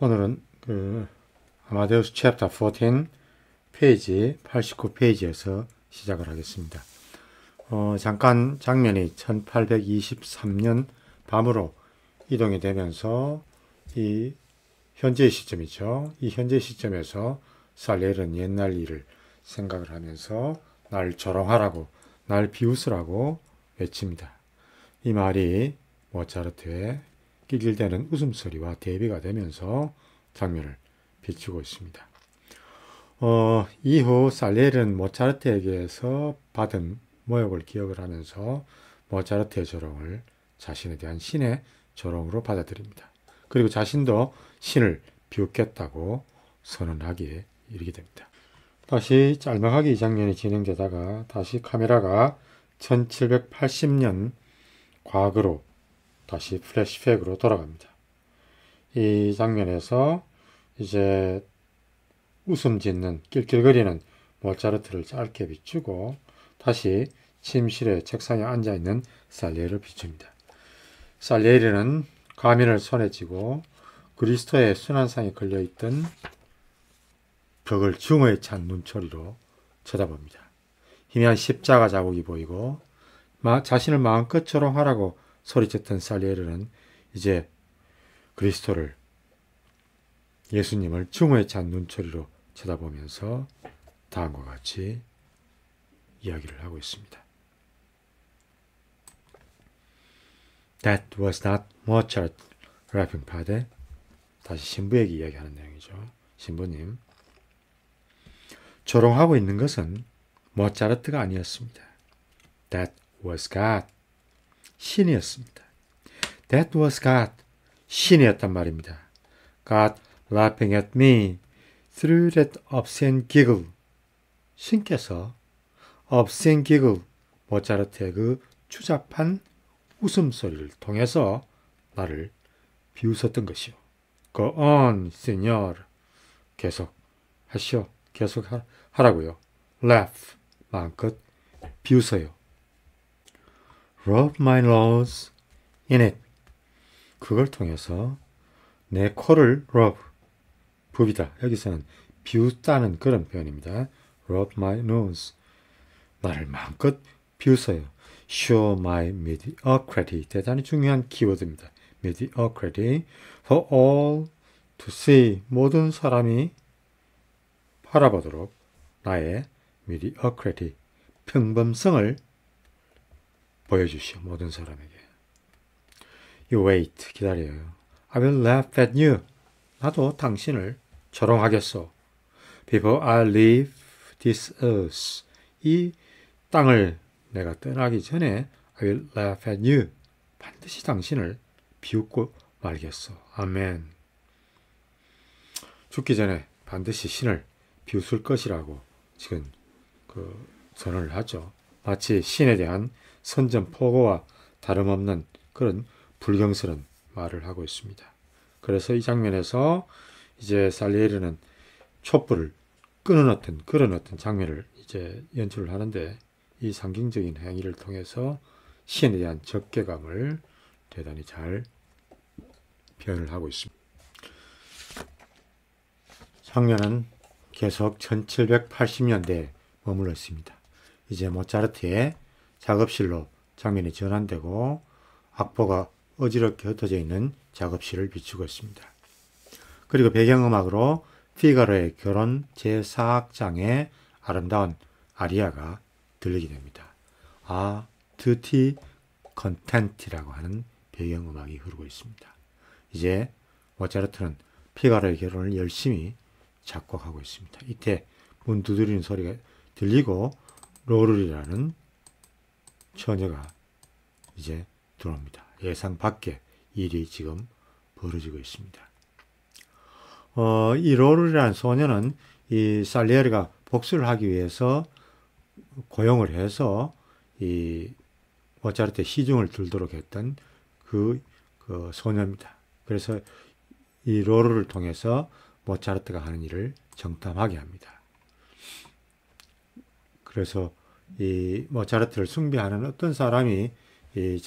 오늘은 아마데우스 챕터 14 페이지 89페이지에서 시작을 하겠습니다. 잠깐 장면이 1823년 밤으로 이동이 되면서 이 현재 시점이죠. 이 현재 시점에서 살리엘은 옛날 일을 생각을 하면서 날 조롱하라고, 날 비웃으라고 외칩니다. 이 말이 모차르트의 낄낄대는 웃음소리와 대비가 되면서 장면을 비추고 있습니다. 이후 살리엘은 모차르트에게서 받은 모욕을 기억을 하면서 모차르트의 조롱을 자신에 대한 신의 조롱으로 받아들입니다. 그리고 자신도 신을 비웃겠다고 선언하기에 이르게 됩니다. 다시 짤막하게 이 장면이 진행되다가 다시 카메라가 1780년 과거로 다시 플래시백으로 돌아갑니다. 이 장면에서 이제 웃음 짓는 낄낄거리는 모차르트를 짧게 비추고 다시 침실의 책상에 앉아있는 살리엘을 비춥니다. 살리엘은 가면을 손에 쥐고 그리스도의 순환상에 걸려있던 벽을 증오에 찬 눈초리로 쳐다봅니다. 희미한 십자가 자국이 보이고 자신을 마음껏 조롱하라고 소리쳤던 살리엘은 이제 그리스도를, 예수님을 증오에 찬 눈초리로 쳐다보면서 다음과 같이 이야기를 하고 있습니다. That was not Mozart rapping party. 다시 신부에게 이야기하는 내용이죠. 신부님, 조롱하고 있는 것은 모차르트가 아니었습니다. That was God. 신이었습니다. That was God. 신이었단 말입니다. God laughing at me through that obscene giggle. 신께서 obscene giggle, 모차르트의 그 추잡한 웃음소리를 통해서 나를 비웃었던 것이요. Go on, Señor. 계속 하시오. 계속 하라고요. Laugh. 마음껏 비웃어요. Rub my nose in it. 그걸 통해서 내 코를 rub, 부비다. 여기서는 비웃다는 그런 표현입니다. Rub my nose. 나를 마음껏 비웃어요. Show my mediocrity. 대단히 중요한 키워드입니다. mediocrity. For all to see. 모든 사람이 바라보도록 나의 mediocrity. 평범성을 보여주시오. 모든 사람에게. You wait. 기다려요. I will laugh at you. 나도 당신을 조롱하겠소. Before I leave this earth. 이 땅을 내가 떠나기 전에 I will laugh at you. 반드시 당신을 비웃고 말겠소. 아멘. 죽기 전에 반드시 신을 비웃을 것이라고 지금 선언을 하죠. 마치 신에 대한 선전포고와 다름없는 그런 불경스러운 말을 하고 있습니다. 그래서 이 장면에서 이제 살리에르는 촛불을 끊어놓던 그런 어떤 장면을 이제 연출을 하는데 이 상징적인 행위를 통해서 신에 대한 적개감을 대단히 잘 표현을 하고 있습니다. 장면은 계속 1780년대에 머물러 있습니다. 이제 모차르트의 작업실로 장면이 전환되고 악보가 어지럽게 흩어져 있는 작업실을 비추고 있습니다. 그리고 배경음악으로 피가로의 결혼 제4악장의 아름다운 아리아가 들리게 됩니다. tutti content이라고 하는 배경음악이 흐르고 있습니다. 이제 모차르트는 피가로의 결혼을 열심히 작곡하고 있습니다. 이때 문 두드리는 소리가 들리고 로를이라는 처녀가 이제 들어옵니다. 예상 밖의 일이 지금 벌어지고 있습니다. 이 로를이라는 소녀는 이 살리에르가 복수를 하기 위해서 고용을 해서 이 모차르트의 시중을 들도록 했던 그 소녀입니다. 그래서 이 로르를 통해서 모차르트가 하는 일을 정탐하게 합니다. 그래서 이 모차르트를 숭배하는 어떤 사람이 이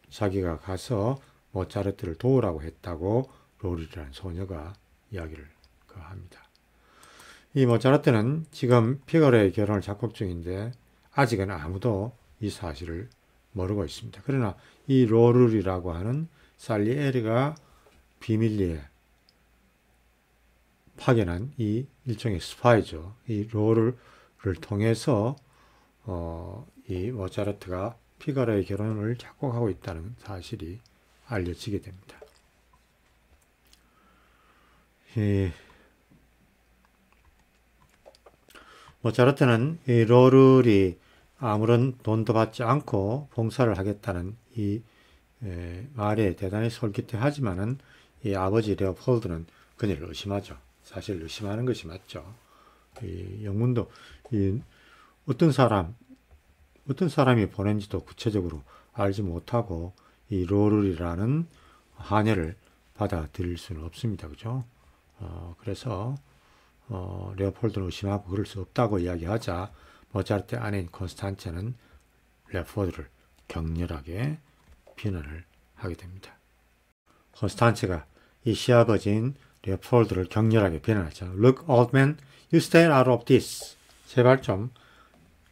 자기가 가서 모차르트를 도우라고 했다고 로를이라는 소녀가 이야기를 합니다. 이 모차르트는 지금 피가로의 결혼을 작곡 중인데 아직은 아무도 이 사실을 모르고 있습니다. 그러나 이 로를이라고 하는 살리에리가 비밀리에 파견한 이 일종의 스파이죠. 이 로를을 통해서 이 모차르트가 피가로의 결혼을 작곡하고 있다는 사실이 알려지게 됩니다. 모차르트는 이 로를이 아무런 돈도 받지 않고 봉사를 하겠다는 이 말에 대단히 솔깃해하지만은 이 아버지 레오폴드는 그녀를 의심하죠. 사실 의심하는 것이 맞죠. 이 영문도 어떤 사람이 보낸지도 구체적으로 알지 못하고 이 로를이라는 하녀를 받아들일 수는 없습니다. 그죠? 그래서 레오폴드는 의심하고 그럴 수 없다고 이야기하자 모차르트의 아내인 콘스탄체는 레오폴드를 격렬하게 비난을 하게 됩니다. 콘스탄체가 이 시아버지인 레오폴드를 격렬하게 비난하죠. Look, old man, you stay out of this. 제발 좀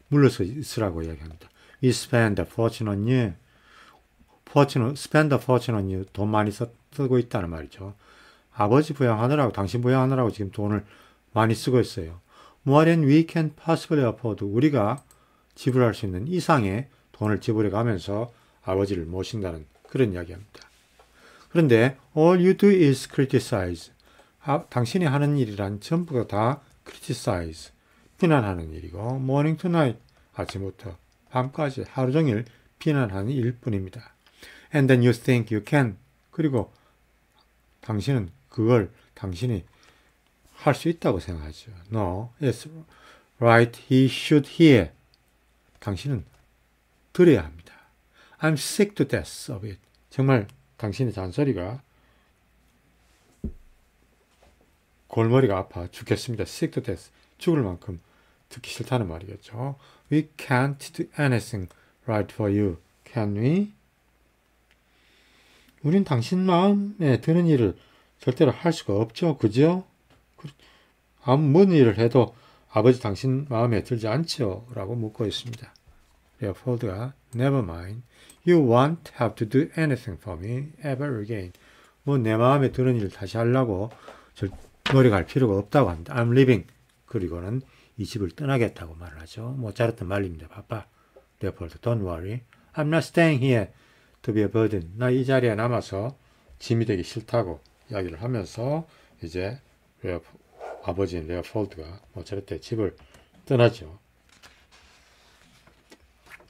물러서 있으라고 이야기합니다. We spend a fortune on you. spend a fortune on you. 돈 많이 쓰고 있다는 말이죠. 아버지 부양하느라고, 당신 부양하느라고 지금 돈을 많이 쓰고 있어요. More than we can possibly afford. 우리가 지불할 수 있는 이상의 돈을 지불해 가면서 아버지를 모신다는 그런 이야기입니다. 그런데 all you do is criticize. 당신이 하는 일이란 전부가 다 criticize, 비난하는 일이고 morning to night, 아침부터 밤까지 하루 종일 비난하는 일뿐입니다. And then you think you can. 그리고 당신은 그걸 당신이 할 수 있다고 생각하죠. No, it's right, he should hear. 당신은 들어야 합니다. I'm sick to death of it. 정말 당신의 잔소리가 골머리가 아파 죽겠습니다. sick to death. 죽을 만큼 듣기 싫다는 말이겠죠. We can't do anything right for you, can we? 우린 당신 마음에 드는 일을 절대로 할 수가 없죠. 그죠? 뭔 일을 해도 아버지 당신 마음에 들지 않죠? 라고 묻고 있습니다. 레오폴드가 Never mind. You won't have to do anything for me ever again. 뭐 내 마음에 드는 일을 다시 하려고 노력할 필요가 없다고 합니다. I'm leaving. 그리고는 이 집을 떠나겠다고 말을 하죠. 모차르트 말립니다. 바빠. 레오폴드, don't worry. I'm not staying here to be a burden. 나 이 자리에 남아서 짐이 되기 싫다고 이야기를 하면서 이제 아버지인 레오폴드가 모차르트의 집을 떠나죠.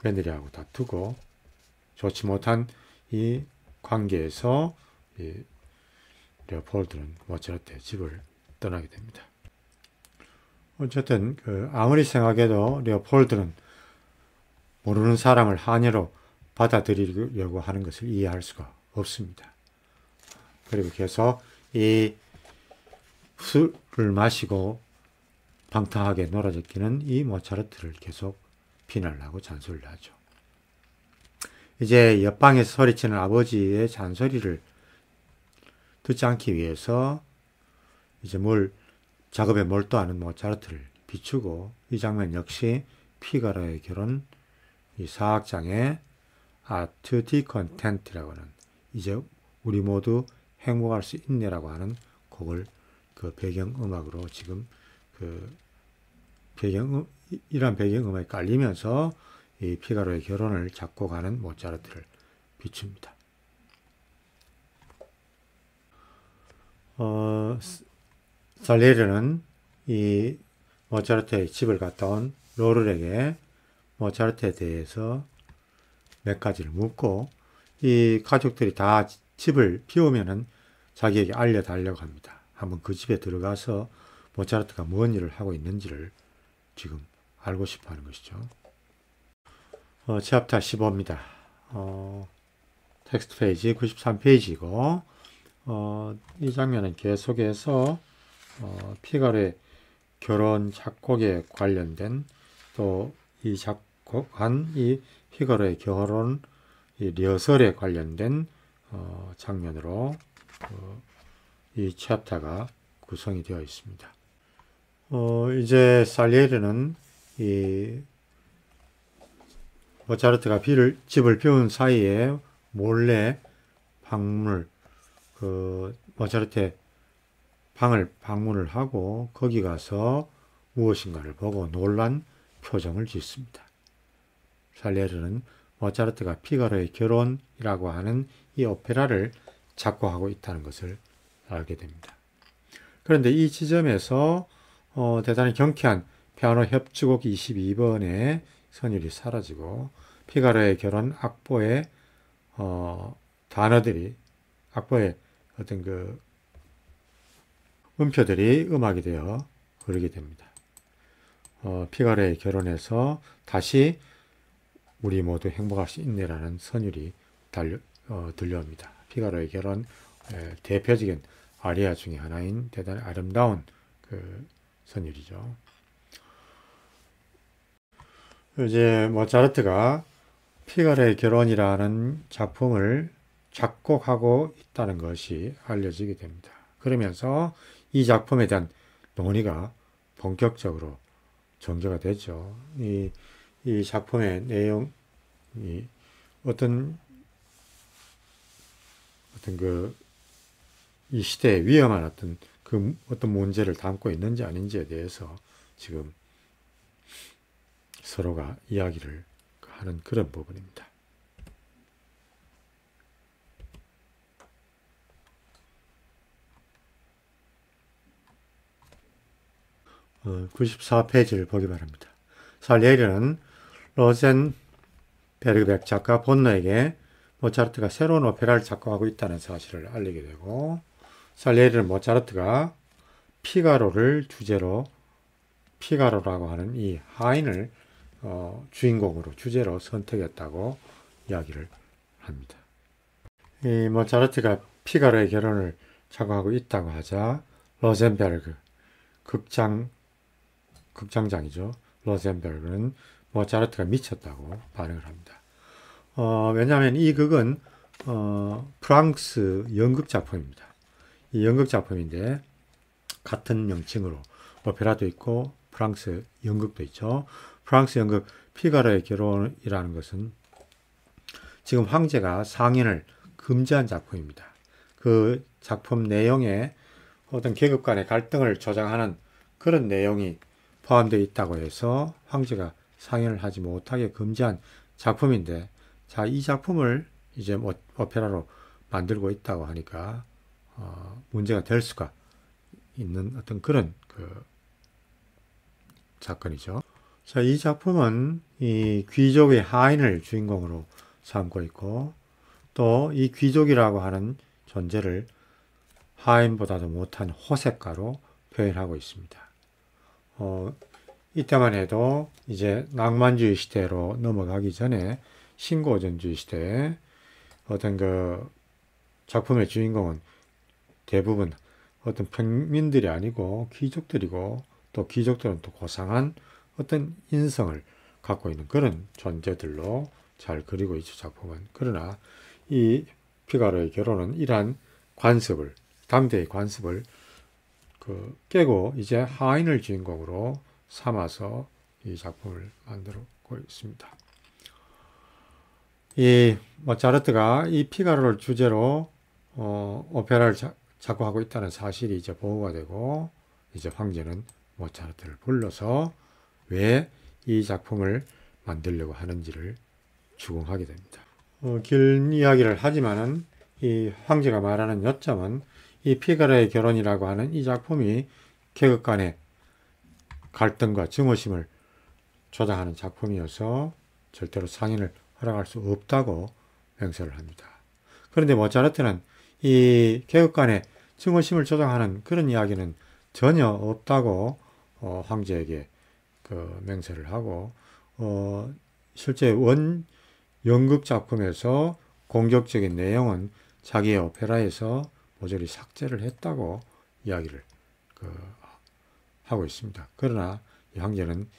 며느리하고 다투고 좋지 못한 이 관계에서 이 레오폴드는 모차르트의 집을 떠나게 됩니다. 어쨌든 아무리 생각해도 레오폴드는 모르는 사람을 하녀로 받아들이려고 하는 것을 이해할 수가 없습니다. 그리고 계속 이 술을 마시고 방탕하게 놀아제끼는 이 모차르트를 계속 비난을 하고 잔소리를 하죠. 이제 옆방에서 소리치는 아버지의 잔소리를 듣지 않기 위해서 이제 작업에 몰두하는 모차르트를 비추고 이 장면 역시 피가로의 결혼 이 사악장의 A tutti content라고 하는 이제 우리 모두 행복할 수 있네라고 하는 곡을 그 배경음악으로 지금 이런 배경음악이 깔리면서 이 피가로의 결혼을 작곡하는 모차르트를 비춥니다. 살리에리는 이 모차르트의 집을 갔다 온 로를에게 모차르트에 대해서 몇 가지를 묻고 이 가족들이 다 집을 비우면은 자기에게 알려달라고 합니다. 한번 그 집에 들어가서 모차르트가 무슨 일을 하고 있는지를 지금 알고 싶어 하는 것이죠. 챕터 15입니다. 텍스트 페이지 93페이지고 이 장면은 계속해서 피가로의 결혼 작곡에 관련된 또 이 작곡한 이 피가로의 결혼 이 리허설에 관련된 장면으로 이 챕터가 구성이 되어 있습니다. 이제 살리에르는 이 모차르트가 집을 비운 사이에 몰래 모차르트의 방을 방문을 하고 거기 가서 무엇인가를 보고 놀란 표정을 짓습니다. 살리에르는 모차르트가 피가로의 결혼이라고 하는 이 오페라를 작곡하고 있다는 것을 알게 됩니다. 그런데 이 지점에서 대단히 경쾌한 피아노 협주곡 22번의 선율이 사라지고 피가로의 결혼 악보의 단어들이 악보의 어떤 그 음표들이 음악이 되어 흐르게 됩니다. 피가로의 결혼에서 다시 우리 모두 행복할 수 있네라는 선율이 들려옵니다. 피가로의 결혼 대표적인 아리아 중에 하나인 대단히 아름다운 그 선율이죠. 이제 모차르트가 피가로의 결혼이라는 작품을 작곡하고 있다는 것이 알려지게 됩니다. 그러면서 이 작품에 대한 논의가 본격적으로 전개가 되죠. 이 작품의 내용이 어떤 이 시대에 위험한 어떤 문제를 담고 있는지 아닌지에 대해서 지금 서로가 이야기를 하는 그런 부분입니다. 94페이지를 보기 바랍니다. 살리에르는 로젠베르그 작가 본너에게 모차르트가 새로운 오페라를 작곡하고 있다는 사실을 알리게 되고, 살리에르는 모차르트가 피가로를 주제로 피가로라고 하는 이 하인을 주제로 선택했다고 이야기를 합니다. 이 모차르트가 피가로의 결혼을 작곡하고 있다고 하자 로젠베르그 극장장이죠. 로젠베르그는 모차르트가 미쳤다고 반응을 합니다. 왜냐하면 이 극은 프랑스 연극 작품입니다. 이 연극 작품인데 같은 명칭으로 오페라도 있고 프랑스 연극도 있죠. 프랑스 연극 피가로의 결혼이라는 것은 지금 황제가 상인을 금지한 작품입니다. 그 작품 내용에 어떤 계급 간의 갈등을 조장하는 그런 내용이 포함되어 있다고 해서 황제가 상연을 하지 못하게 금지한 작품인데, 자, 이 작품을 이제 오페라로 만들고 있다고 하니까 문제가 될 수가 있는 어떤 그런 사건이죠. 자, 이 작품은 이 귀족의 하인을 주인공으로 삼고 있고, 또 이 귀족이라고 하는 존재를 하인보다도 못한 호색가로 표현하고 있습니다. 이때만 해도 이제 낭만주의 시대로 넘어가기 전에 신고전주의 시대에 어떤 작품의 주인공은 대부분 어떤 평민들이 아니고 귀족들이고, 또 귀족들은 또 고상한 어떤 인성을 갖고 있는 그런 존재들로 잘 그리고 있죠, 작품은. 그러나 이 피가로의 결혼은 이러한 당대의 관습을 깨고 이제 하인을 주인공으로 삼아서 이 작품을 만들고 있습니다. 이 모차르트가 이 피가로를 주제로 오페라를 작곡하고 있다는 사실이 이제 보고가 되고, 이제 황제는 모차르트를 불러서 왜 이 작품을 만들려고 하는지를 추궁하게 됩니다. 긴 이야기를 하지만은 이 황제가 말하는 요점은 이 피가로의 결혼이라고 하는 이 작품이 계급 간의 갈등과 증오심을 조장하는 작품이어서 절대로 상인을 허락할 수 없다고 맹세를 합니다. 그런데 모차르트는 이 계급 간의 증오심을 조장하는 그런 이야기는 전혀 없다고 황제에게 맹세를 하고, 실제 연극 작품에서 공격적인 내용은 자기의 오페라에서 모조리 삭제를 했다고 이야기를 하고 있습니다. 그러나 이 황제는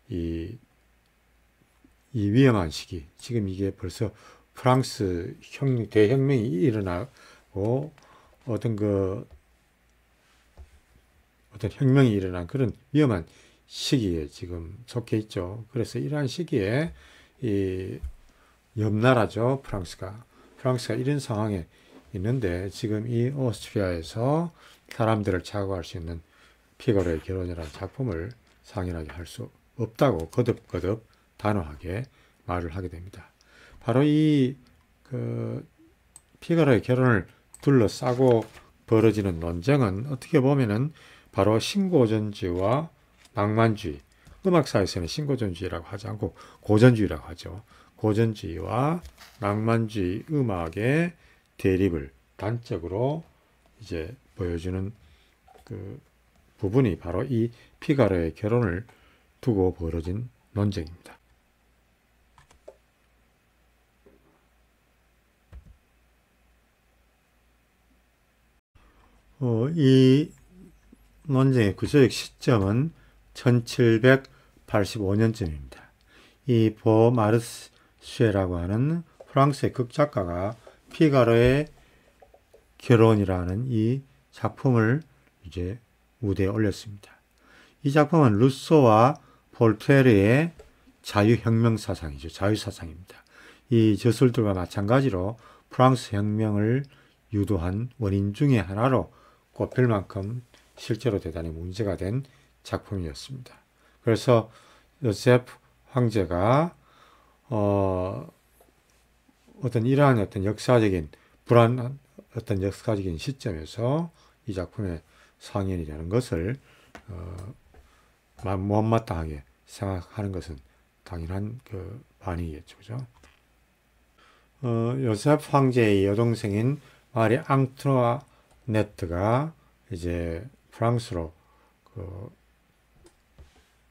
이 위험한 시기, 지금 이게 벌써 프랑스 대혁명이 일어나고 어떤 혁명이 일어난 그런 위험한 시기에 지금 속해 있죠. 그래서 이러한 시기에 이 옆나라죠. 프랑스가 이런 상황에 있는데 지금 이 오스트리아에서 사람들을 자극할 수 있는 피가로의 결혼이라는 작품을 상연하게 할 수 없다고 거듭거듭 단호하게 말을 하게 됩니다. 바로 이 피가로의 결혼을 둘러싸고 벌어지는 논쟁은 어떻게 보면은 바로 신고전주의와 낭만주의, 음악사에서는 신고전주의라고 하지 않고 고전주의라고 하죠. 고전주의와 낭만주의 음악의 대립을 단적으로 이제 보여주는 그 부분이 바로 이 피가로의 결혼을 두고 벌어진 논쟁입니다. 이 논쟁의 구조적 시점은 1785년쯤입니다. 이 보마르쉐라고 하는 프랑스의 극작가가 피가로의 결혼이라는 이 작품을 이제 무대에 올렸습니다. 이 작품은 루소와 볼테르의 자유혁명 사상이죠. 자유사상입니다. 이 저술들과 마찬가지로 프랑스 혁명을 유도한 원인 중의 하나로 꼽힐 만큼 실제로 대단히 문제가 된 작품이었습니다. 그래서 요세프 황제가 이러한 역사적인 불안한 역사적인 시점에서 이 작품의 상연이 되는 것을 못마땅하게 생각하는 것은 당연한 반응이겠죠. 그죠? 요세프 황제의 여동생인 마리 앙투아네트가 이제 프랑스로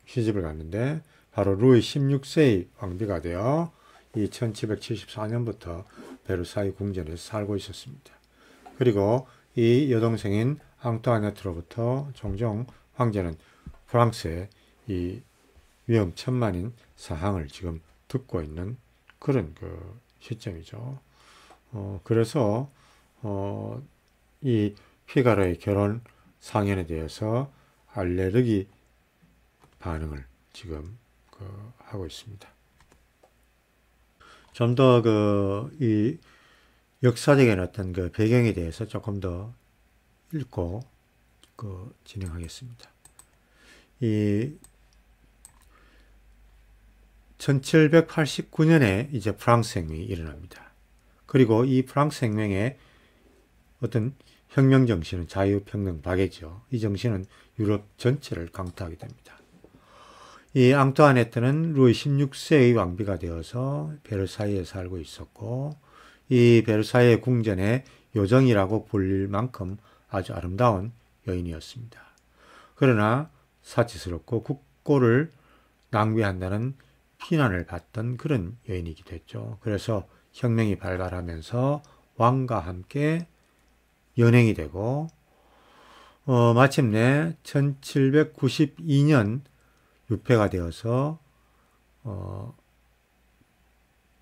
시집을 갔는데 바로 루이 16세의 왕비가 되어 이 1774년부터 베르사유 궁전에서 살고 있었습니다. 그리고 이 여동생인 앙투아네트로부터 종종 황제는 프랑스의 이 위험천만인 사항을 지금 듣고 있는 그런 시점이죠. 그래서 이 피가로의 결혼 상연에 대해서 알레르기 반응을 지금 하고 있습니다. 좀 더 이 역사적인 어떤 배경에 대해서 조금 더 읽고 진행하겠습니다. 이 1789년에 이제 프랑스 혁명이 일어납니다. 그리고 이 프랑스 혁명의 어떤 혁명 정신은 자유평등 박애죠. 이 정신은 유럽 전체를 강타하게 됩니다. 이 앙투아네트는 루이 16세의 왕비가 되어서 베르사유에 살고 있었고 이 베르사유 궁전의 요정이라고 불릴 만큼 아주 아름다운 여인이었습니다. 그러나 사치스럽고 국고를 낭비한다는 비난을 받던 그런 여인이기도 했죠. 그래서 혁명이 발발하면서 왕과 함께 연행이 되고 마침내 1792년 유폐가 되어서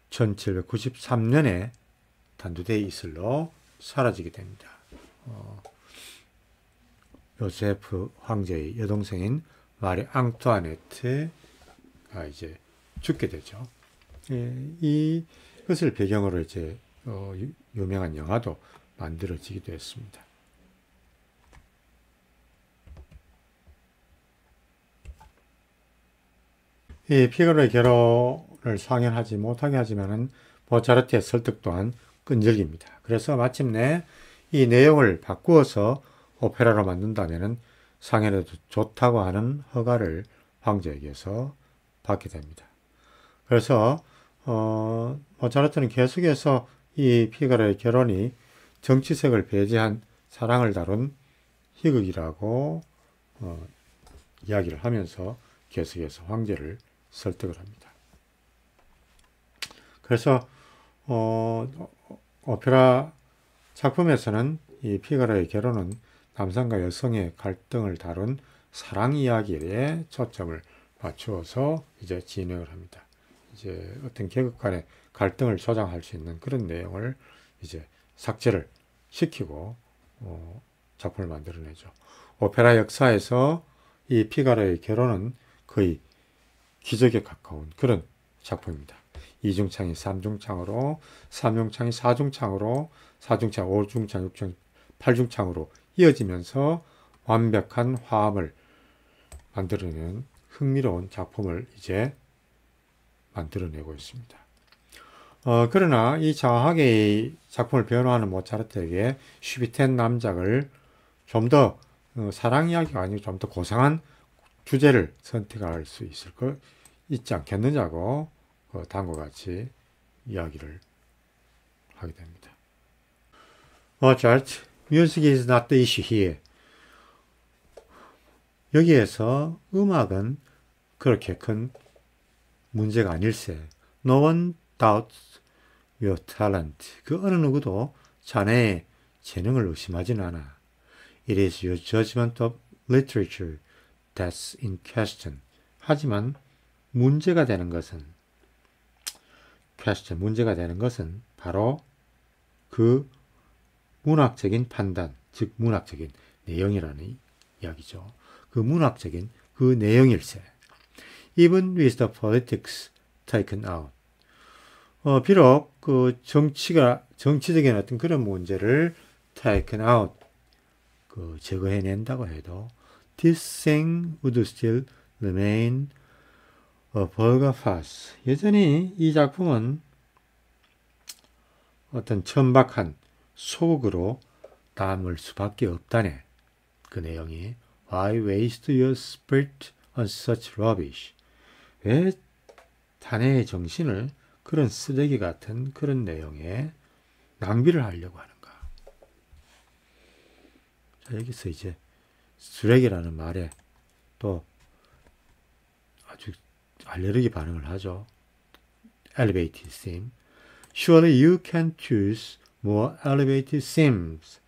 1793년에 단두대 이슬로 사라지게 됩니다. 요세프 황제의 여동생인 마리 앙투아네트가 이제 죽게 되죠. 이것을 배경으로 이제 유명한 영화도 만들어지기도 했습니다. 이 피가로의 결혼을 상연하지 못하게 하지만은 모차르트의 설득 또한 끈질깁니다. 그래서 마침내 이 내용을 바꾸어서 오페라로 만든다면은 상연해도 좋다고 하는 허가를 황제에게서 받게 됩니다. 그래서 모차르트는 계속해서 이 피가로의 결혼이 정치색을 배제한 사랑을 다룬 희극이라고 이야기를 하면서 계속해서 황제를 설득을 합니다. 그래서 오페라 작품에서는 이 피가로의 결혼은 남성과 여성의 갈등을 다룬 사랑 이야기에 초점을 맞추어서 이제 진행을 합니다. 이제 어떤 계급 간의 갈등을 조장할 수 있는 그런 내용을 이제 삭제를 시키고 작품을 만들어내죠. 오페라 역사에서 이 피가로의 결혼은 거의 기적에 가까운 그런 작품입니다. 이중창이 삼중창으로, 삼중창이 사중창으로, 사중창, 오중창, 육중, 팔중창으로 이어지면서 완벽한 화음을 만들어내는 흥미로운 작품을 이제 만들어내고 있습니다. 그러나 이 장하게의 작품을 변호하는 모차르트에게 슈비텐 남작을 좀 더 사랑 이야기가 아니고 좀 더 고상한 주제를 선택할 수 있지 않겠느냐고 다음과 같이 이야기를 하게 됩니다. Mozart, music is not the issue here. 여기에서 음악은 그렇게 큰 문제가 아닐세. No one doubts your talent. 그 어느 누구도 자네의 재능을 의심하지는 않아. It is your judgment of literature that's in question. 하지만 문제가 되는 것은 바로 그 문학적인 판단, 즉 문학적인 내용이라는 이야기죠. 그 문학적인 그 내용일세. Even with the politics taken out. 비록 그 정치적인 어떤 그런 문제를 taken out, 제거해낸다고 해도 this thing would still remain a vulgar farce. 여전히 이 작품은 어떤 천박한 소극으로 남을 수밖에 없다네. 그 내용이 Why waste your spirit on such rubbish? 왜 자네의 정신을 그런 쓰레기 같은 그런 내용에 낭비를 하려고 하는가? 자, 여기서 이제 쓰레기라는 말에 또 아주 알레르기 반응을 하죠. Elevated theme. Surely you can choose more elevated themes.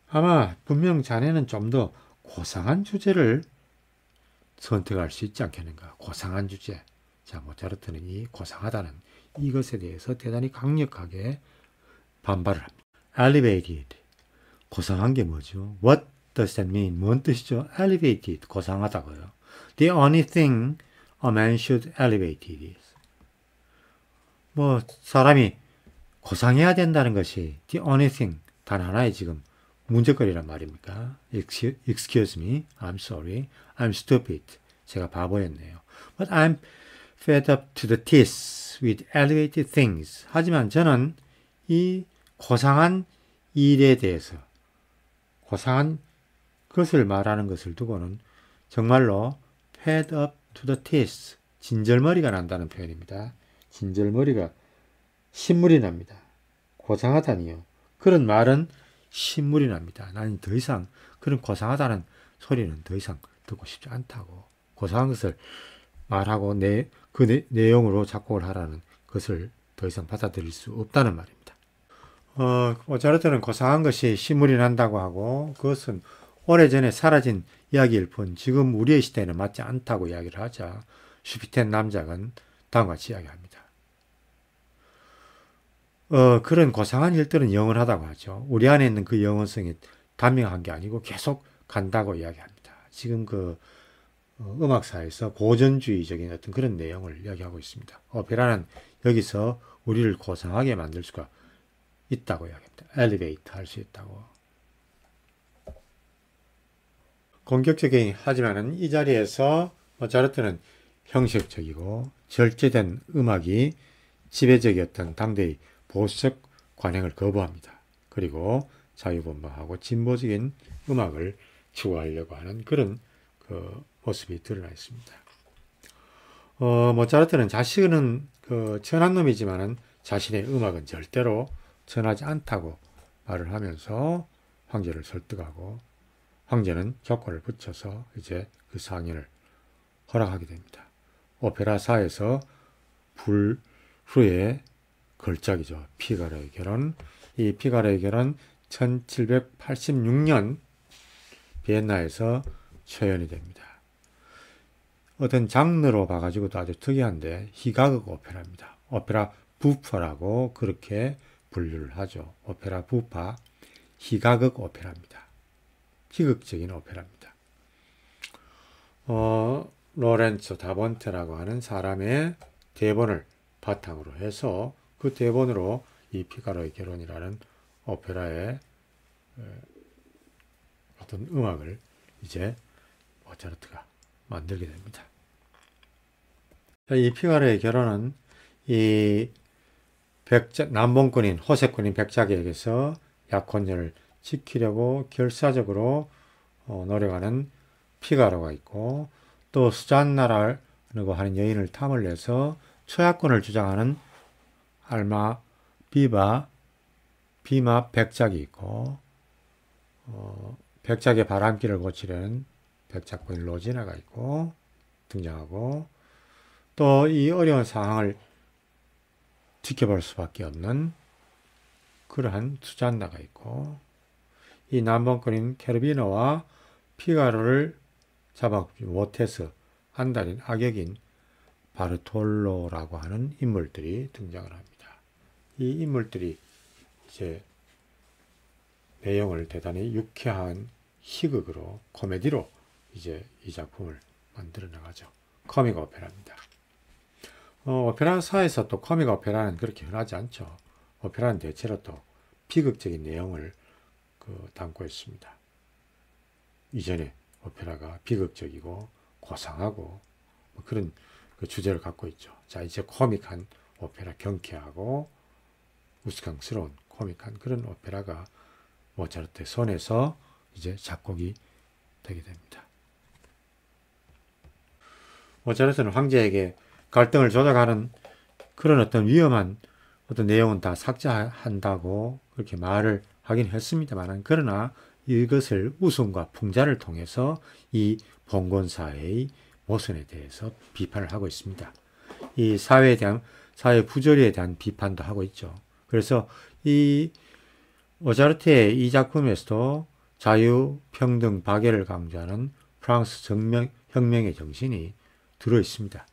아마 분명 자네는 좀 더 고상한 주제를 선택할 수 있지 않겠는가. 고상한 주제. 자, 모차르트는 이 고상하다는 이것에 대해서 대단히 강력하게 반발을 합니다. Elevated. 고상한 게 뭐죠? What does that mean? 뭔 뜻이죠? Elevated. 고상하다고요. The only thing a man should elevate is. 사람이 고상해야 된다는 것이 the only thing, 단 하나의 지금 문제거리란 말입니까? Excuse me, I'm sorry, I'm stupid. 제가 바보였네요. But I'm fed up to the teeth with elevated things. 하지만 저는 이 고상한 일에 대해서, 고상한 것을 말하는 것을 두고는 정말로 fed up to the teeth, 진절머리가 난다는 표현입니다. 진절머리가 신물이 납니다. 고상하다니요. 그런 말은 신물이 납니다. 나는 더 이상 그런 고상하다는 소리는 더 이상 듣고 싶지 않다고. 고상한 것을 말하고 그 내용으로 작곡을 하라는 것을 더 이상 받아들일 수 없다는 말입니다. 모차르트는 고상한 것이 신물이 난다고 하고 그것은 오래전에 사라진 이야기일 뿐 지금 우리의 시대에는 맞지 않다고 이야기를 하자 슈피텐 남작은 다음과 같이 이야기합니다. 그런 고상한 일들은 영원하다고 하죠. 우리 안에 있는 그 영원성이 단명한 게 아니고 계속 간다고 이야기합니다. 지금 음악사에서 고전주의적인 어떤 그런 내용을 이야기하고 있습니다. 오페라는 여기서 우리를 고상하게 만들 수가 있다고 이야기합니다. 엘리베이트 할 수 있다고. 공격적이긴 하지만은 이 자리에서 모차르트는 형식적이고 절제된 음악이 지배적이었던 당대의 보수적 관행을 거부합니다. 그리고 자유분방하고 진보적인 음악을 추구하려고 하는 그런 모습이 드러나 있습니다. 모차르트는 자신은 천한 놈이지만은 자신의 음악은 절대로 천하지 않다고 말을 하면서 황제를 설득하고 황제는 조건을 붙여서 이제 그 상인을 허락하게 됩니다. 오페라사에서 불후의 걸작이죠. 피가로의 결혼. 이 피가로의 결혼 1786년 비엔나에서 초연이 됩니다. 어떤 장르로 봐가지고도 아주 특이한데 희가극 오페라입니다. 오페라 부파라고 그렇게 분류를 하죠. 오페라 부파, 희가극 오페라입니다. 희극적인 오페라입니다. 로렌츠 다본테라고 하는 사람의 대본을 바탕으로 해서 그 대본으로 이 피가로의 결혼이라는 오페라의 어떤 음악을 이제 모차르트가 만들게 됩니다. 이 피가로의 결혼은 이 남봉꾼인 호세꾼인 백작에게서 약혼녀를 지키려고 결사적으로 노력하는 피가로가 있고, 또 수잔나라고 하는 여인을 탐을 내서 초약권을 주장하는 알마 비마 백작이 있고, 백작의 바람길을 고치려는 백작꾼인 로지나가 있고 등장하고, 또 이 어려운 상황을 지켜볼 수밖에 없는 그러한 수잔나가 있고, 이 남봉꾼인 케르비너와 피가로를 잡아먹지 못해서 안달인 악역인 바르톨로라고 하는 인물들이 등장을 합니다. 이 인물들이 이제 내용을 대단히 유쾌한 희극으로, 코미디로 이제 이 작품을 만들어 나가죠. 코믹 오페라입니다. 오페라사에서 또 코믹 오페라는 그렇게 흔하지 않죠. 오페라는 대체로 또 비극적인 내용을 담고 있습니다. 이전에 오페라가 비극적이고 고상하고 그런 주제를 갖고 있죠. 자, 이제 코믹한 오페라, 경쾌하고 우스꽝스러운 코믹한 그런 오페라가 모차르트의 손에서 이제 작곡이 되게 됩니다. 모차르트는 황제에게 갈등을 조작하는 그런 어떤 위험한 어떤 내용은 다 삭제한다고 그렇게 말을 하긴 했습니다만, 그러나 이것을 웃음과 풍자를 통해서 이 봉건사회의 모순에 대해서 비판을 하고 있습니다. 이 사회에 대한, 사회 부조리에 대한 비판도 하고 있죠. 그래서 이 모차르트의 이 작품에서도 자유, 평등, 박애를 강조하는 프랑스 혁명의 정신이 들어 있습니다.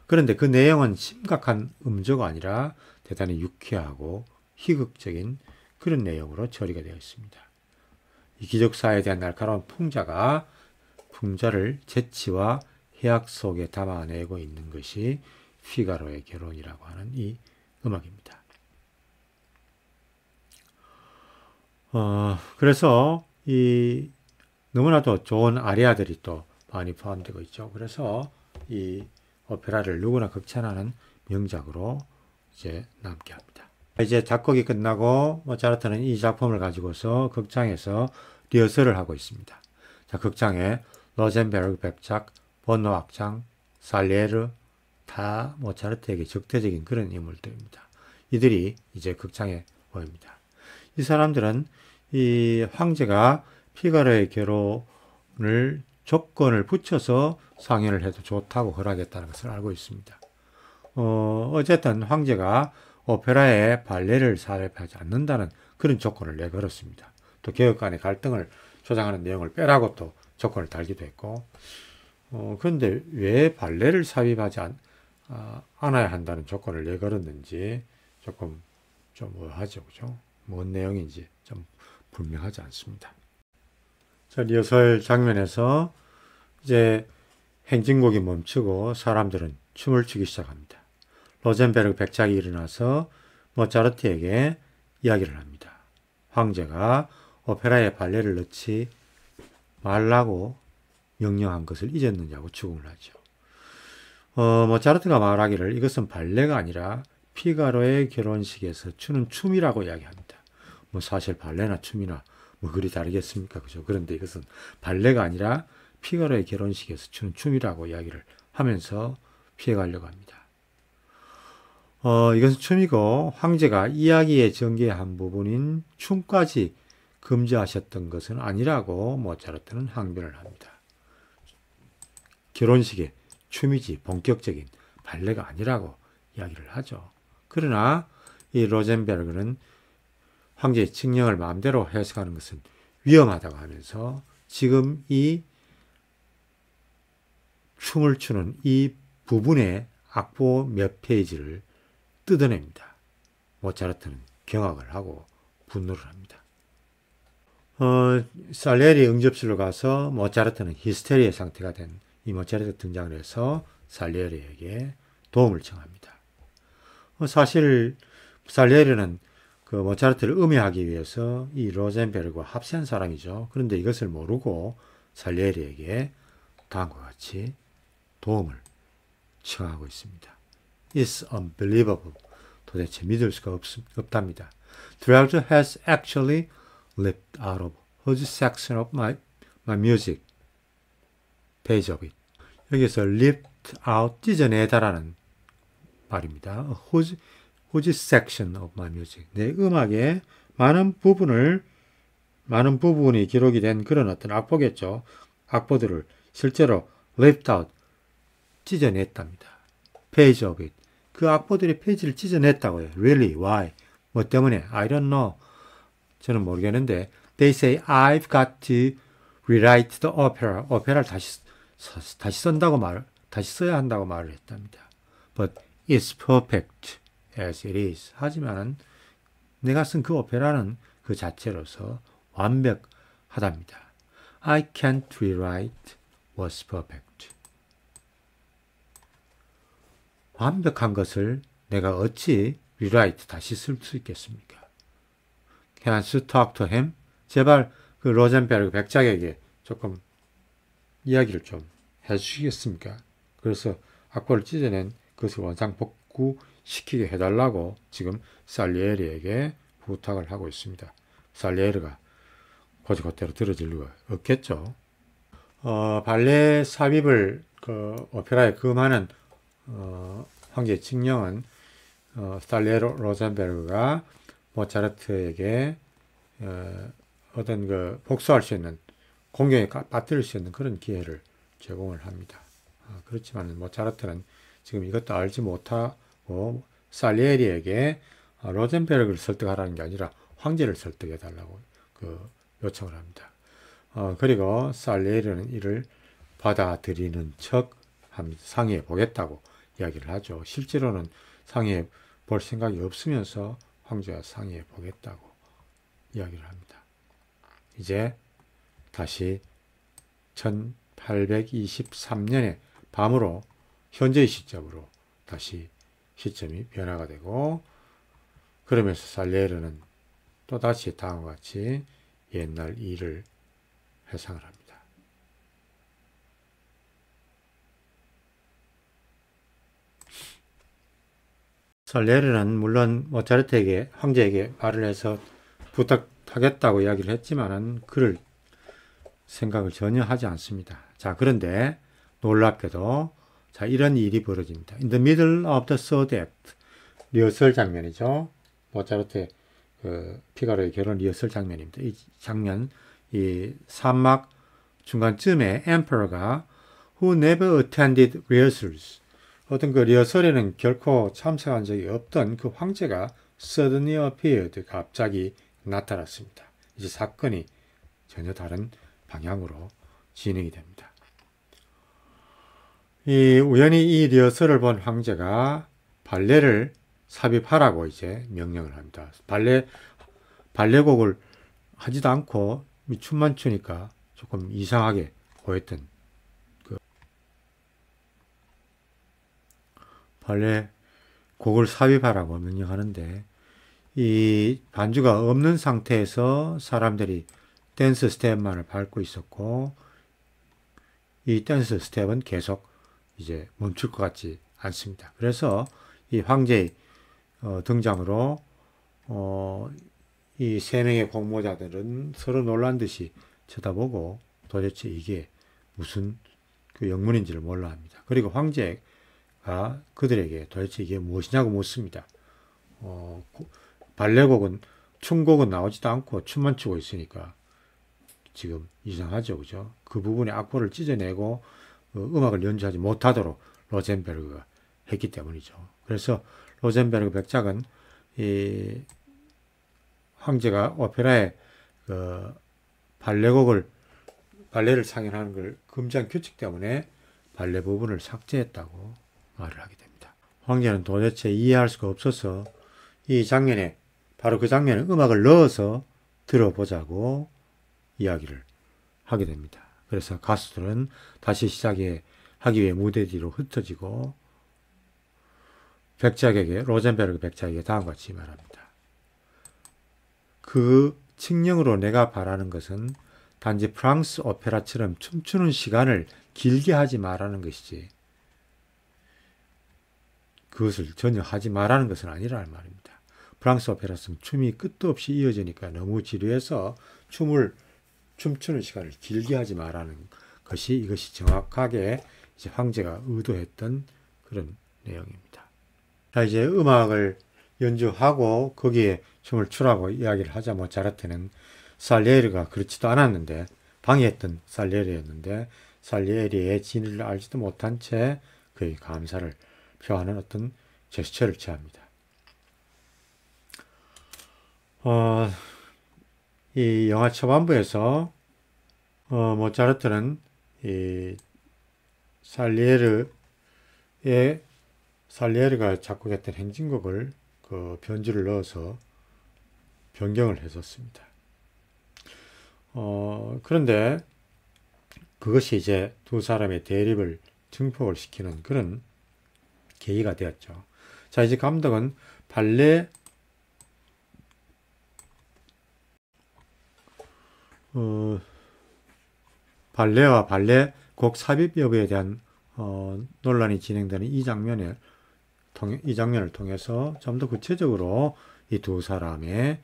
그런데 그 내용은 심각한 음조가 아니라 대단히 유쾌하고 희극적인 그런 내용으로 처리가 되어 있습니다. 이 기적사에 대한 날카로운 풍자를 재치와 해악 속에 담아내고 있는 것이 피가로의 결혼이라고 하는 이 음악입니다. 그래서 이 너무나도 좋은 아리아들이 또 많이 포함되고 있죠. 그래서 이 오페라를 누구나 극찬하는 명작으로 이제 남게 합니다. 이제 작곡이 끝나고 모차르트는 이 작품을 가지고서 극장에서 리허설을 하고 있습니다. 자, 극장에 로젠베르그 백작, 보노 악장, 살리에르 다 모차르트에게 적대적인 그런 인물들입니다. 이들이 이제 극장에 모입니다. 이 사람들은 이 황제가 피가로의 결혼을 조건을 붙여서 상연을 해도 좋다고 허락했다는 것을 알고 있습니다. 어쨌든 황제가 오페라에 발레를 삽입하지 않는다는 그런 조건을 내걸었습니다. 또 개혁 간의 갈등을 조장하는 내용을 빼라고 또 조건을 달기도 했고, 그런데 왜 발레를 삽입하지 않아야 한다는 조건을 내걸었는지 조금 좀 의아하죠, 그죠? 뭔 내용인지 좀 분명하지 않습니다. 자, 리허설 장면에서 이제 행진곡이 멈추고 사람들은 춤을 추기 시작합니다. 로젠베르그 백작이 일어나서 모차르트에게 이야기를 합니다. 황제가 오페라에 발레를 넣지 말라고 명령한 것을 잊었느냐고 추궁을 하죠. 모차르트가 말하기를 이것은 발레가 아니라 피가로의 결혼식에서 추는 춤이라고 이야기합니다. 뭐 사실 발레나 춤이나 뭐 그리 다르겠습니까? 그죠? 그런데 이것은 발레가 아니라 피가로의 결혼식에서 추는 춤이라고 이야기를 하면서 피해가려고 합니다. 이것은 춤이고 황제가 이야기의 전개의 한 부분인 춤까지 금지하셨던 것은 아니라고 모차르트는 항변을 합니다. 결혼식의 춤이지 본격적인 발레가 아니라고 이야기를 하죠. 그러나 이 로젠베르그는 황제의 칙령을 마음대로 해석하는 것은 위험하다고 하면서 지금 이 춤을 추는 이 부분의 악보 몇 페이지를 뜯어냅니다. 모차르트는 경악을 하고 분노를 합니다. 살리에리 응접실로 가서 모차르트는 히스테리의 상태가 된 이 모차르트 등장을 해서 살리에리에게 도움을 청합니다. 사실 살리에리는 그 모차르트를 음해하기 위해서 이 로젠베르그와 합세한 사람이죠. 그런데 이것을 모르고 살리에리에게 다음과 같이 도움을 청하고 있습니다. It's unbelievable. 도대체 믿을 수가 없답니다. Director has actually left out of whose section of my music page of it. 여기서 left out 찢어내다라는 말입니다. whose section of my music. 내 음악의 많은 부분이 기록이 된 그런 어떤 악보겠죠. 악보들을 실제로 left out 찢어냈답니다. page of it. 그 악보들의 페이지를 찢어냈다고요. Really? Why? 뭐 때문에? I don't know. 저는 모르겠는데 They say I've got to rewrite the opera. 오페라를 다시 써야 한다고 말을 했답니다. But it's perfect as it is. 하지만 내가 쓴 그 오페라는 그 자체로서 완벽하답니다. I can't rewrite what's perfect. 완벽한 것을 내가 어찌 rewrite 다시 쓸 수 있겠습니까? Can I talk to him? 제발 그 로젠베르그 백작에게 조금 이야기를 좀 해주시겠습니까? 그래서 악보를 찢어낸 그것을 원상 복구시키게 해달라고 지금 살리에리에게 부탁을 하고 있습니다. 살리에리가 곧대로 들어줄 리가 없겠죠. 발레 삽입을 그 오페라에 금하는 황제 칙령은 살리에로 로젠베르그가 모차르트에게 어떤 그 복수할 수 있는 공경에 빠뜨릴 수 있는 그런 기회를 제공을 합니다. 그렇지만 모차르트는 지금 이것도 알지 못하고 살리에리에게 로젠베르그를 설득하라는 게 아니라 황제를 설득해달라고 그 요청을 합니다. 그리고 살리에리는 이를 받아들이는 척 합니다. 상의해 보겠다고 이야기를 하죠. 실제로는 상의해 볼 생각이 없으면서 황제와 상의해 보겠다고 이야기를 합니다. 이제 다시 1823년의 밤으로 현재의 시점으로 다시 시점이 변화가 되고 그러면서 살리에르는 또다시 다음과 같이 옛날 일을 회상을 합니다. 살리에르는 물론 모차르트에게 황제에게 말을 해서 부탁하겠다고 이야기를 했지만은 그럴 생각을 전혀 하지 않습니다. 자, 그런데 놀랍게도 자, 이런 일이 벌어집니다. In the middle of the third act. 리허설 장면이죠. 모차르트의 그 피가로의 결혼 리허설 장면입니다. 이 장면, 이 3막 중간쯤에 Emperor가 who never attended rehearsals. 어떤 그 리허설에는 결코 참석한 적이 없던 그 황제가 suddenly appeared. 갑자기 나타났습니다. 이제 사건이 전혀 다른 방향으로 진행이 됩니다. 우연히 이 리허설을 본 황제가 발레를 삽입하라고 이제 명령을 합니다. 발레곡을 하지도 않고 춤만 추니까 조금 이상하게 보였던 그 발레곡을 삽입하라고 명령하는데 이 반주가 없는 상태에서 사람들이 댄스 스텝만을 밟고 있었고 이 댄스 스텝은 계속 이제 멈출 것 같지 않습니다. 그래서 이 황제의 등장으로 이 세 명의 공모자들은 서로 놀란 듯이 쳐다보고 도대체 이게 무슨 그 영문인지를 몰라 합니다. 그리고 황제가 그들에게 도대체 이게 무엇이냐고 묻습니다. 발레곡은 춤곡은 나오지도 않고 춤만 추고 있으니까 지금 이상하죠, 그죠? 그 부분에 악보를 찢어내고 음악을 연주하지 못하도록 로젠베르그가 했기 때문이죠. 그래서 로젠베르그 백작은 이 황제가 오페라에 그 발레를 상연하는 걸 금지한 규칙 때문에 발레 부분을 삭제했다고 말을 하게 됩니다. 황제는 도대체 이해할 수가 없어서 이 장면에 바로 그 장면에 음악을 넣어서 들어보자고 이야기를 하게 됩니다. 그래서 가수들은 다시 시작하기 위해 무대 뒤로 흩어지고 로젠베르그 백작에게 다음과 같이 말합니다. 그 칙령으로 내가 바라는 것은 단지 프랑스 오페라처럼 춤추는 시간을 길게 하지 말라는 것이지 그것을 전혀 하지 말라는 것은 아니라는 말입니다. 프랑스 오페라처럼 춤이 끝도 없이 이어지니까 너무 지루해서 춤추는 시간을 길게 하지 말라는 것이 이것이 정확하게 이제 황제가 의도했던 그런 내용입니다. 자, 이제 음악을 연주하고 거기에 춤을 추라고 이야기를 하자 모차르트는 살리에리가 그렇지도 않았는데 방해했던 살리에리였는데 살리에리의 진리를 알지도 못한 채 그의 감사를 표하는 어떤 제스처를 취합니다. 이 영화 초반부에서 모차르트는 이 살리에르가 작곡했던 행진곡을 그 변주를 넣어서 변경을 했었습니다. 그런데 그것이 이제 두 사람의 대립을 증폭을 시키는 그런 계기가 되었죠. 자, 이제 감독은 발레와 발레 곡 삽입 여부에 대한 논란이 진행되는 이 장면을 통해서 좀 더 구체적으로 이 두 사람의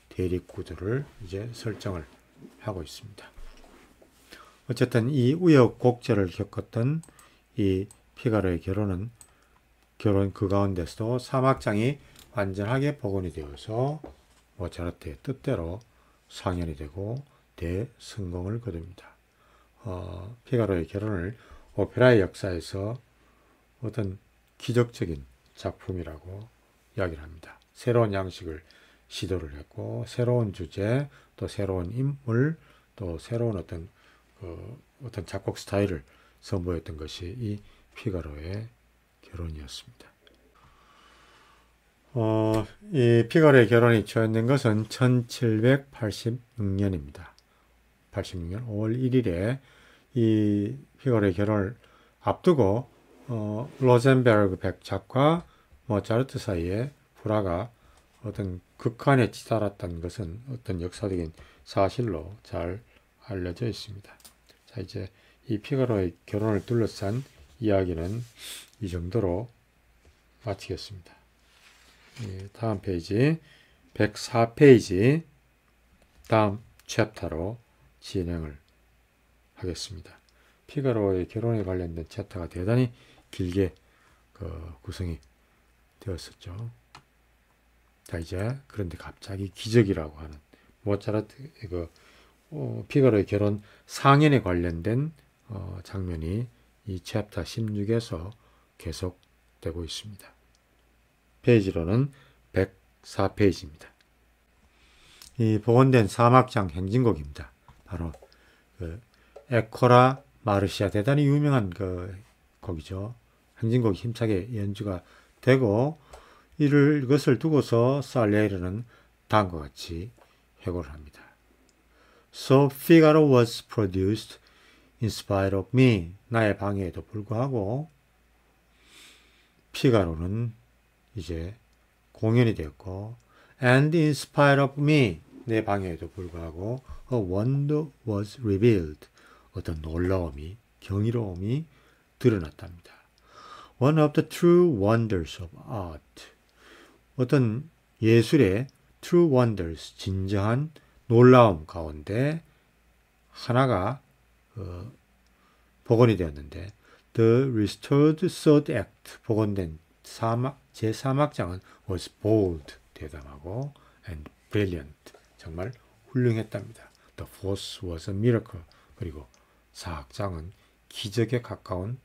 대립 구도를 이제 설정을 하고 있습니다. 어쨌든 이 우여곡절을 겪었던 이 피가로의 결혼 그 가운데서도 3악장이 완전하게 복원이 되어서 모차르트의 뜻대로 상연이 되고 대성공을 거둡니다. 피가로의 결혼을 오페라의 역사에서 어떤 기적적인 작품이라고 이야기를 합니다. 새로운 양식을 시도를 했고 새로운 주제, 또 새로운 인물, 또 새로운 어떤 작곡 스타일을 선보였던 것이 이 피가로의 결혼이었습니다. 이 피가로의 결혼이 초연된 것은 1786년입니다. 86년 5월 1일에 이 피가로의 결혼을 앞두고 로젠베르그 백작과 모차르트 사이에 불화가 어떤 극한에 치달았던 것은 어떤 역사적인 사실로 잘 알려져 있습니다. 자, 이제 이 피가로의 결혼을 둘러싼 이야기는 이 정도로 마치겠습니다. 다음 페이지 104페이지 다음 챕터로 진행을 하겠습니다. 피가로의 결혼에 관련된 챕터가 대단히 길게 구성이 되었었죠. 자, 이제 그런데 갑자기 기적이라고 하는 모차르트의 피가로의 결혼 상연에 관련된 장면이 이 챕터 16에서 계속되고 있습니다. 페이지로는 104페이지입니다. 이 복원된 3악장 행진곡입니다. 바로 에코라 마르시아, 대단히 유명한 곡이죠. 행진곡이 힘차게 연주가 되고 이것을 두고서 살리에르는 다음과 같이 회고를 합니다. So Figaro was produced in spite of me. 나의 방해에도 불구하고 피가로는 이제 공연이 되었고 and in spite of me. 내 방해에도 불구하고 a wonder was revealed. 어떤 놀라움이, 경이로움이 드러났답니다. One of the true wonders of art. 어떤 예술의 true wonders, 진정한 놀라움 가운데 하나가 복원이 되었는데 The restored third act, 복원된 제3악장은 was bold, 대담하고 and brilliant, 정말 훌륭했답니다. The fourth was a miracle, 그리고 4악장은 기적에 가까운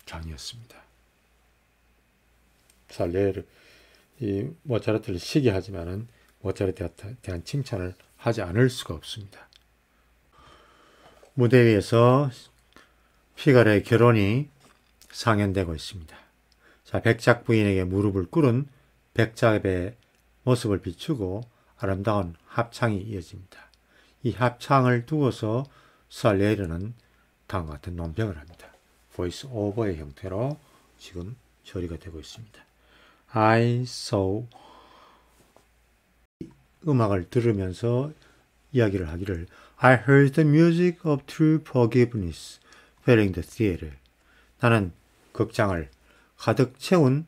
장이었습니다. 살리에르 이 모차르트를 시기하지만은 모차르트에 대한 칭찬을 하지 않을 수가 없습니다. 무대 위에서 피갈의 결혼이 상연되고 있습니다. 자, 백작 부인에게 무릎을 꿇은 백작의 모습을 비추고 아름다운 합창이 이어집니다. 이 합창을 두고서 살리에르는 다음과 같은 논평을 합니다. 보이스 오버의 형태로 지금 처리가 되고 있습니다. I saw 음악을 들으면서 이야기를 하기를 I heard the music of true forgiveness filling the theater. 나는 극장을 가득 채운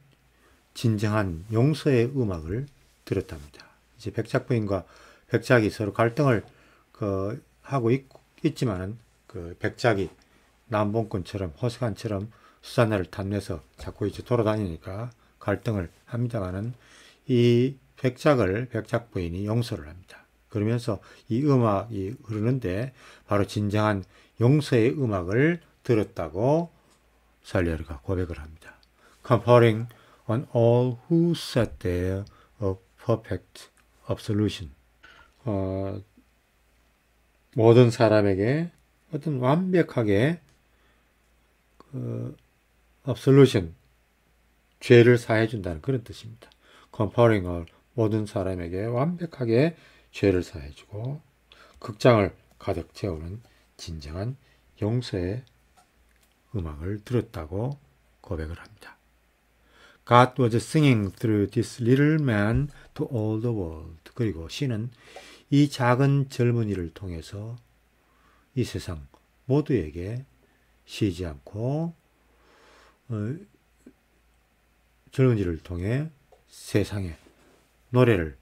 진정한 용서의 음악을 들었답니다. 이제 백작부인과 백작이 서로 갈등을 하고 있지만은 백작이 남봉꾼처럼 호색한처럼 수산나를 탐내서 자꾸 이제 돌아다니니까 갈등을 합니다만은 이 백작부인이 용서를 합니다. 그러면서 이 음악이 흐르는데 바로 진정한 용서의 음악을 들었다고 살리에르가 고백을 합니다. Comparing on all who sat there a perfect absolution. 모든 사람에게 어떤 완벽하게 absolution, 죄를 사해 준다는 그런 뜻입니다. Comparing all, 모든 사람에게 완벽하게 죄를 사해 주고 극장을 가득 채우는 진정한 용서의 음악을 들었다고 고백을 합니다. God was singing through this little man to all the world. 그리고 시는 이 작은 젊은이를 통해서 이 세상 모두에게 쉬지 않고 젊은이를 통해 세상에 노래를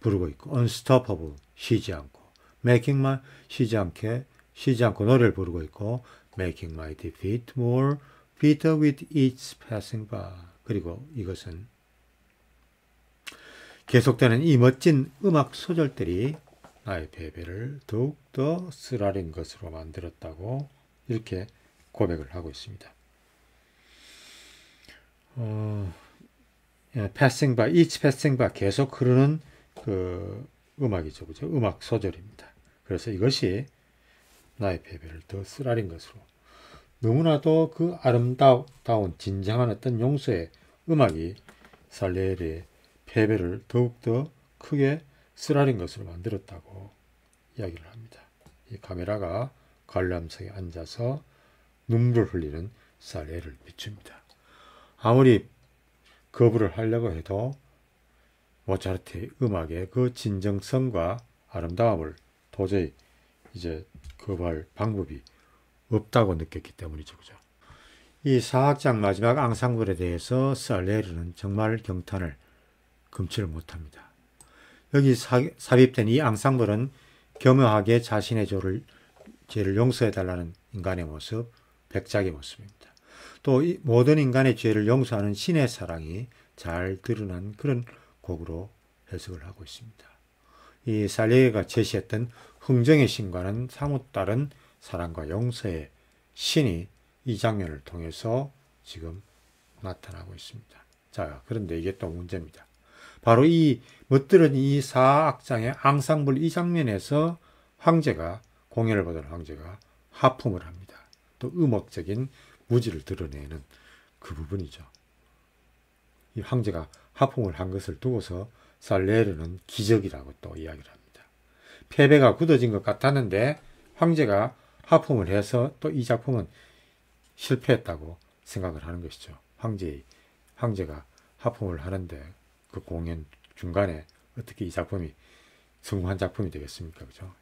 부르고 있고 unstoppable, 쉬지 않고 쉬지 않고 노래를 부르고 있고 making my defeat more bitter with each passing by. 그리고 이것은 계속되는 이 멋진 음악 소절들이 나의 패배를 더욱더 쓰라린 것으로 만들었다고 이렇게 고백을 하고 있습니다. passing by, each passing by 계속 흐르는 그 음악이죠. 그죠? 음악 소절입니다. 그래서 이것이 나의 패배를 더 쓰라린 것으로 너무나도 그 아름다운 진정한 어떤 용서의 음악이 살리에르의 패배를 더욱더 크게 쓰라린 것으로 만들었다고 이야기를 합니다. 이 카메라가 관람석에 앉아서 눈물을 흘리는 살리에르를 비춥니다. 아무리 거부를 하려고 해도 모차르트의 음악의 그 진정성과 아름다움을 도저히 이제 거부할 방법이 없다고 느꼈기 때문이죠. 그죠? 이 사악장 마지막 앙상블에 대해서 살리에르는 정말 경탄을 금치를 못합니다. 여기 삽입된 이 앙상블은 겸허하게 자신의 죄를 용서해달라는 인간의 모습, 백작의 모습입니다. 또 이 모든 인간의 죄를 용서하는 신의 사랑이 잘 드러난 그런 곡으로 해석을 하고 있습니다. 이 살리에르가 제시했던 흥정의 신과는 사뭇 다른 사랑과 용서의 신이 이 장면을 통해서 지금 나타나고 있습니다. 자, 그런데 이게 또 문제입니다. 바로 이 멋들은 이 사악장의 앙상블 이 장면에서 공연을 보던 황제가 하품을 합니다. 또 음악적인 무지를 드러내는 그 부분이죠. 이 황제가 하품을 한 것을 두고서 살리에르는 기적이라고 또 이야기를 합니다. 패배가 굳어진 것 같았는데 황제가 하품을 해서 또 이 작품은 실패했다고 생각을 하는 것이죠. 황제가 하품을 하는데 그 공연 중간에 어떻게 이 작품이 성공한 작품이 되겠습니까? 그죠?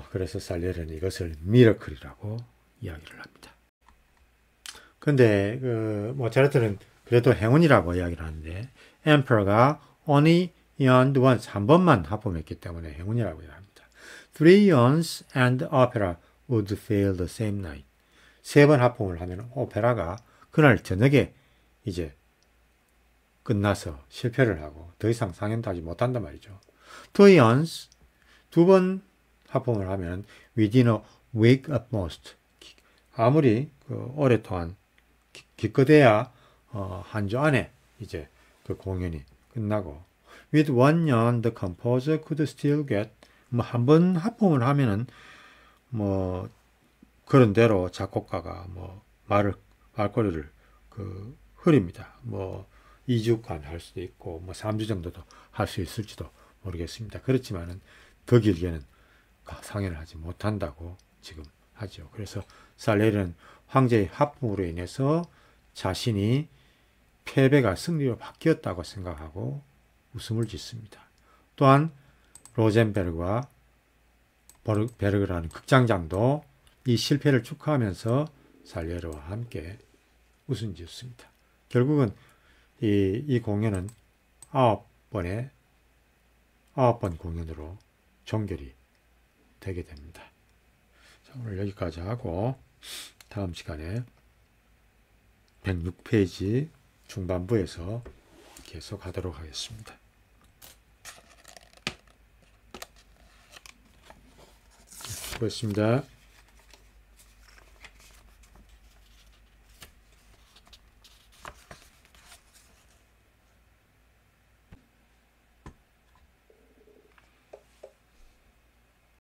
그래서 살리에르는 이것을 미러클이라고 이야기를 합니다. 근데 모차르트는 그래도 행운이라고 이야기를 하는데 Emperor가 only yawned once, 한 번만 하품했기 때문에 행운이라고 이야기합니다. 3 yawns and the opera would fail the same night. 3번 하품을 하면 오페라가 그날 저녁에 이제 끝나서 실패를 하고 더 이상 상연도 하지 못한단 말이죠. 2 yawns, 2번 하품을 하면 within a week at most. 아무리 오랫동안 기껏해야 한 주 안에 이제 그 공연이 끝나고 with one yawn the composer could still get 한 번 하품을 하면은 그런 대로 작곡가가 말꼬리를 흐립니다. 2주간 할 수도 있고 3주 정도도 할 수 있을지도 모르겠습니다. 그렇지만은 더 길게는 상연을 하지 못한다고 지금 하죠. 그래서 살레리는 황제의 하품으로 인해서 자신이 패배가 승리로 바뀌었다고 생각하고 웃음을 짓습니다. 또한 로젠베르그와 베르그라는 극장장도 이 실패를 축하하면서 살레르와 함께 웃음 짓습니다. 결국은 이 공연은 9번 공연으로 종결이 되게 됩니다. 자, 오늘 여기까지 하고 다음 시간에 106페이지 중반부에서 계속 하도록 하겠습니다. 수고했습니다.